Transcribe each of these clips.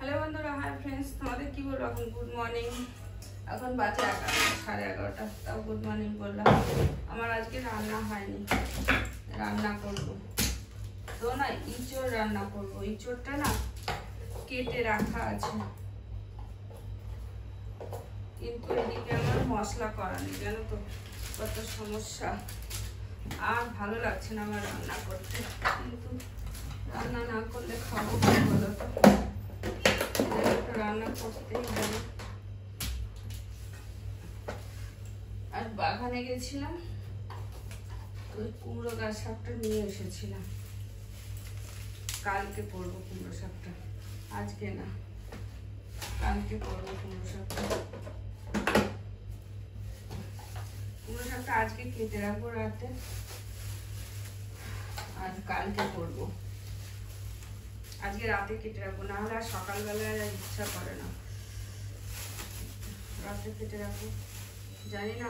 Hello বন্ধুরা, hi friends, তোমাদের কি বলবো এখন গুড মর্নিং। এখন বাজে 11:30, তাও গুড মর্নিং বললাম। আমার আজকে রান্না হয়নি, রান্না করব তো না, ইঁচড় রান্না করব। ইঁচড়টা না কেটে রাখা আছে, কিন্তু এদিকে আমার মশলা করা নেই, জানো তো কত সমস্যা। আর ভালো লাগছে না আমার রান্না করতে, কিন্তু রান্না না করলে খাবো কি বলো তো, রান্না করতেই হবে। আর বাগানে গেছিলাম, ওই কুমড়ো গাছ শাকটা নিয়ে এসেছিলাম, কালকে করবো কুমড়ো শাকটা, আজকে না কালকে করবো কুমড়ো শাকটা। কুমড়ো শাকটা আজকে কেটে রাখবো রাতে, আর কালকে করবো। আজকে রাতে কেটে রাখবো, না হলে আর সকালবেলায় আর ইচ্ছা করে না। রাতে কেটে রাখবো। জানি না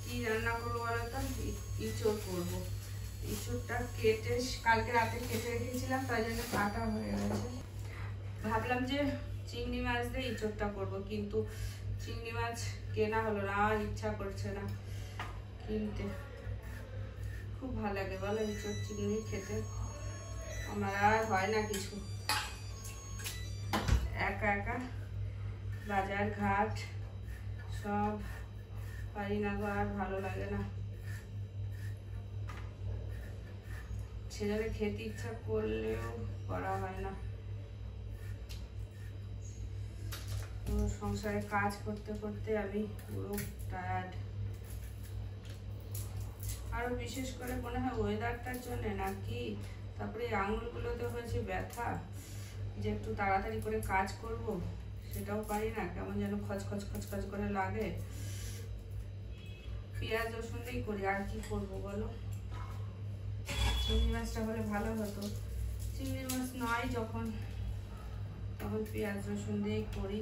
কি রান্না করবো বলো তো, ইঁচড় করবো। ইঁচড়টা কেটে কালকে রাতে কেটে রেখেছিলাম, তাই জন্য কাটা হয়ে গেছে। ভাবলাম যে চিংড়ি মাছ দিয়ে ইঁচড়টা করবো, কিন্তু চিংড়ি মাছ কেনা হলো না, আর ইচ্ছা করছে না কিনতে। খুব ভালো লাগে বলো ইঁচড় চিংড়ি খেতে, আমার আর হয় না কিছু। একা একা বাজার ঘাট সব পারি না গো, আর ভালো লাগে না। ছেলেরা খেতে ইচ্ছা করলেও করা হয় না। তো সংসারে কাজ করতে করতে আমি পুরো টায়ার্ড। আরো বিশেষ করে মনে হয় ওয়েদারটার জন্য নাকি, তারপরে আঙুলগুলোতে হয়েছে ব্যথা, যে একটু তাড়াতাড়ি করে কাজ করব সেটাও পারি না, কেমন যেন খচখচ খচখচ করে লাগে। পেঁয়াজ রসুন দিয়েই করি, আর কি করবো বলো। চিংড়ি মাছটা হলে ভালো হতো, চিংড়ি মাছ নয় যখন, তখন পেঁয়াজ রসুন দিয়েই করি।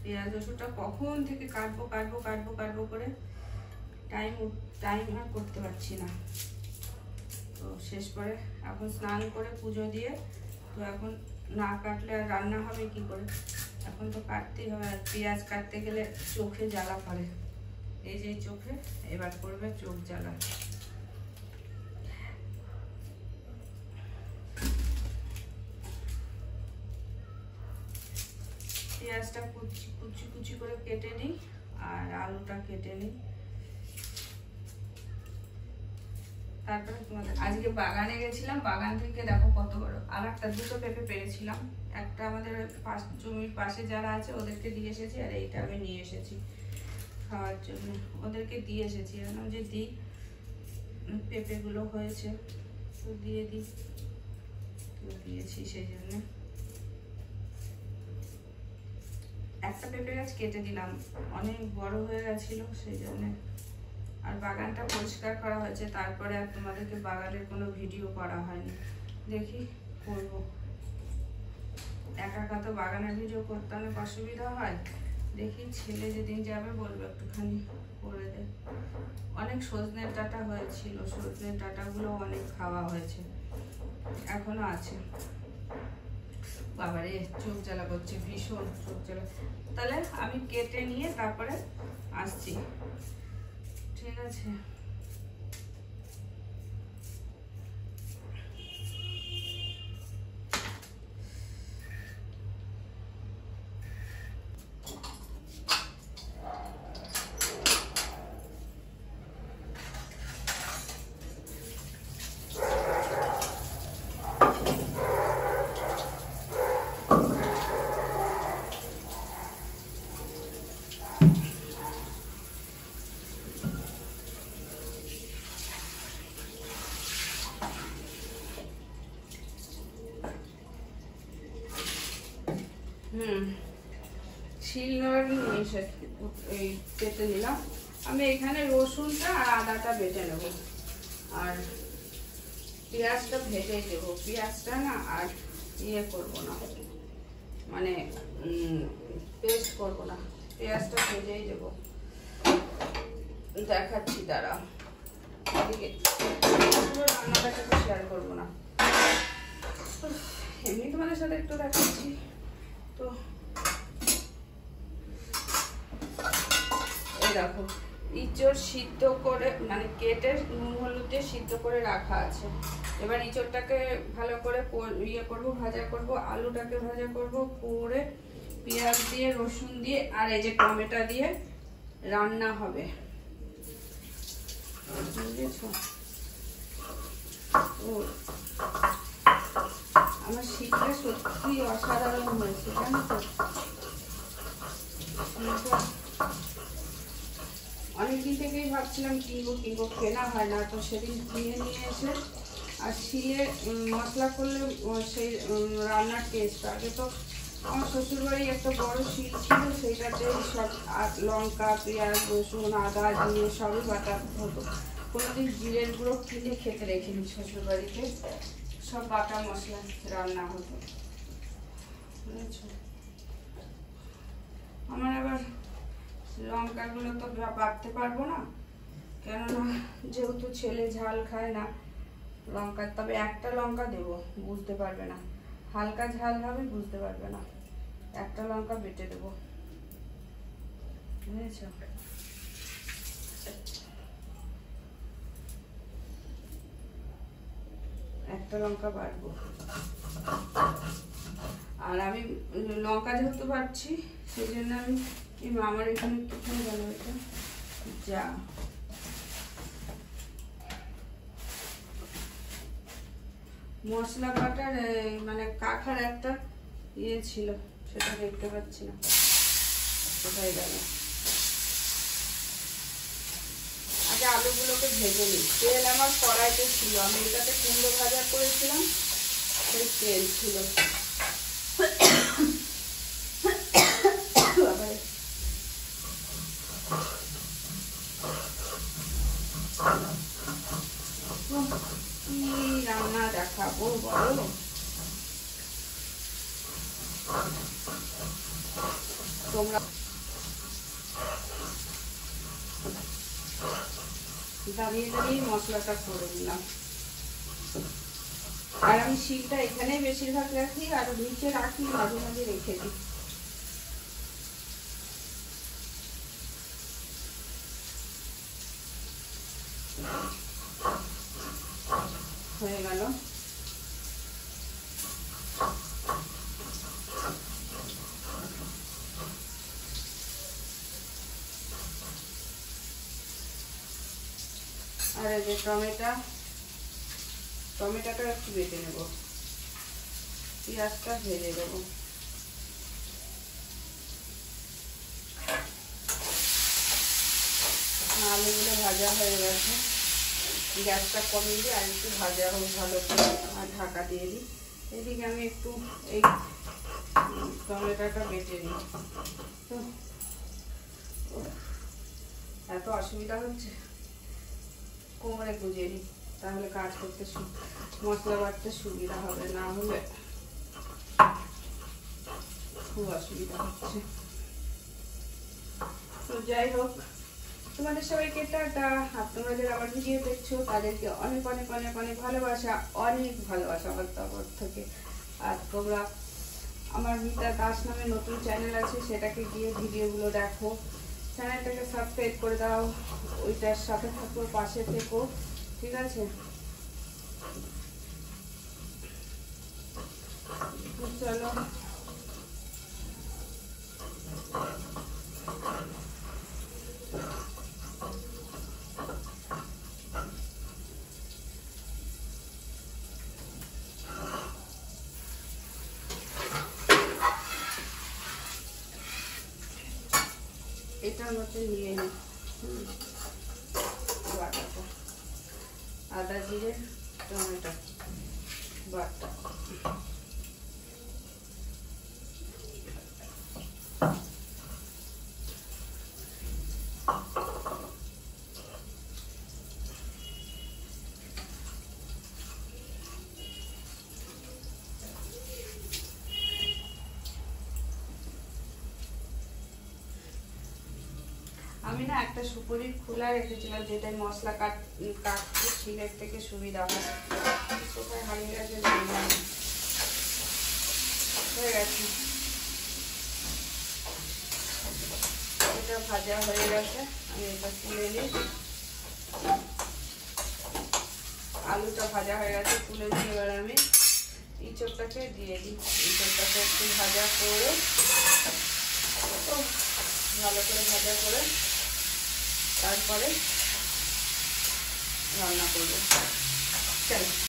পেঁয়াজ রসুনটা কখন থেকে কাটবো কাটবো কাটবো কাটবো করে টাইম আর করতে পারছি না। তো শেষ করে এখন স্নান করে পুজো দিয়ে, তো এখন না কাটলে আর রান্না হবে কি করে, এখন তো কাটতেই হবে। আর পেঁয়াজ কাটতে গেলে চোখে জ্বালা করে, এই যে চোখে এবার করবে চোখ জ্বালা। পেঁয়াজটা কুচি কুচি কুচি করে কেটে নিই, আর আলুটা কেটে নিই। তারপরে তোমাদের আজকে বাগানে গেছিলাম, বাগান থেকে দেখো কত বড় আর একটা দুটো পেঁপে পেরেছিলাম। একটা আমাদের জমির পাশে যারা আছে ওদেরকে দিয়ে এসেছি, আর এইটা আমি নিয়ে এসেছি খাওয়ার জন্য। ওদেরকে দিয়ে এসেছি, এরকম যে দিই, পেঁপেগুলো হয়েছে তো দিয়ে দিই, তো দিয়েছি সেই জন্য। একটা পেঁপে গাছ কেটে দিলাম, অনেক বড় হয়ে গেছিল সেই জন্য। আর বাগানটা পরিষ্কার করা হয়েছে, তারপরে আর তোমাদেরকে বাগানের কোনো ভিডিও করা হয়নি। দেখি করবো, একা একা তো বাগানের ভিডিও করতে অনেক অসুবিধা হয়। দেখি ছেলে যেদিন যাবে বলবো একটুখানি করে দে। অনেক সজনের ডাঁটা হয়েছিল, সজনের ডাঁটাগুলো অনেক খাওয়া হয়েছে, এখনো আছে। বাবারে চোখ জ্বালা করছে, ভীষণ চোখ জ্বালা। তাহলে আমি কেটে নিয়ে তারপরে আসছি, ঠিক আছে? শিলনোড়া নিয়ে এই কেটে নিলাম। আমি এখানে রসুনটা আর আদাটা বেটে নেব, আর পেঁয়াজটা ভেজে দেবো। পেঁয়াজটা না আর ইয়ে করবো না, মানে পেস্ট করবো না, পেঁয়াজটা ভেজেই দেবো। দেখাচ্ছি দাঁড়া, এদিকে পুরো রান্নাটাকে শেয়ার করবো না। এমনি তোমাদের সাথে একটু দেখাচ্ছি। তো এই দেখো ইঁচড় সিদ্ধ করে মানে কেটে নুন হলুদ দিয়ে সিদ্ধ করে রাখা আছে। এবার ইঁচড়টাকে ভালো করে ইয়ে করবো, ভাজা করব, আলুটাকে ভাজা করব, করে পেঁয়াজ দিয়ে রসুন দিয়ে আর এই যে টমেটো দিয়ে রান্না হবে, বুঝেছো? আমার শীতটা সত্যি অসাধারণ হয়েছে, জানো তো? অনেকদিন থেকেই ভাবছিলাম কিনবো, কেনা হয় না। তো সেদিন কিনে নিয়ে এসে আর শিলে মশলা করলে সেই রান্নার টেস্ট। আগে তো আমার শ্বশুরবাড়ি একটা বড় শিল ছিল, সেইটাতে সব লঙ্কা, পেঁয়াজ, রসুন, আদা দিয়ে সবই বাটা হতো। কোনোদিন জিরের গুঁড়ো কিনে খেতে রেখেছি শ্বশুরবাড়িতে, সব বাটা মশলা রান্না হতো, বুঝেছো? আমার আবার লঙ্কাগুলো তো বাটতে পারবো না, কেননা যেহেতু ছেলে ঝাল খায় না লঙ্কা। তবে একটা লঙ্কা দেবো, বুঝতে পারবে না, হালকা ঝাল হবে, বুঝতে পারবে না। একটা লঙ্কা বেটে দেবো, বুঝেছো? একটা লঙ্কা বাটবো। আর আমি লঙ্কা যেহেতু বাটছি সেই জন্য আমি আমার এখানে একটুখানি গেল এটা যা মশলা বাটার মানে কাঠার একটা ইয়ে ছিল, সেটা দেখতে পাচ্ছি না, কোথায় গেল। আগে আলুগুলোকে ভেজে নিই। তেল আমার কড়াইতে ছিল, আমি এটাতে কুমড়ো ভাজা করেছিলাম, সেই তেল ছিল। কি রান্না দেখাবো বলো? তোমরা দাঁড়িয়ে দাঁড়িয়ে মশলাটা করে নিলাম। আর আমি শিলটা এখানে বেশিরভাগ রাখি, আর নিচে রাখি, মাঝে মাঝে রেখে দিই। হয়ে গেল। আর এই যে টমেটোটা একটু বেটে নেব, পেঁয়াজটা ভেজে দেবো। আলুগুলো ভাজা হয়ে গেছে, গ্যাসটা কমিয়ে দিয়ে আর একটু ভাজা হোক ভালো করে, আর ঢাকা দিয়ে দিই। এদিকে আমি একটু এই টমেটোটা বেটে নিই। তো এত অসুবিধা হচ্ছে, কোমরে গুঁজে নিই, তাহলে কাজ করতে মশলা বাটতে সুবিধা হবে, না হলে খুব অসুবিধা হচ্ছে। তো যাই হোক, তোমাদের সবাইকে টাটা। আর তোমরা যারা আমার ভিডিও দেখছো তাদেরকে অনেক অনেক অনেক অনেক ভালোবাসা, অনেক ভালোবাসা আমার তরফ থেকে। আর তোমরা আমার মিতা দাস নামে নতুন চ্যানেল আছে, সেটাকে গিয়ে ভিডিওগুলো দেখো, চ্যানেলটাকে সাবস্ক্রাইব করে দাও, ওইটার সাথে থাকো, পাশে থেকো, ঠিক আছে? চলো এটার মধ্যে নিয়ে নিই বাটাটা, আদা জিরে টমেটো বাটা। আমি না একটা সুপুরির খোলা রেখেছিলাম, যেটাই মশলা কাটতে শিলের থেকে সুবিধা হয়। কোথায় হারিয়ে গেছে হয়ে গেছে, এটা ভাজা হয়ে গেছে। আমি এটা তুলে নিই। আলুটা ভাজা হয়ে গেছে, তুলে নিই। এবার আমি ইঁচড়টাকে দিয়ে দিই। ইঁচড়টাকে একটু ভাজা করে, ভালো করে ভাজা করে তারপরে রান্না করবো। চলো।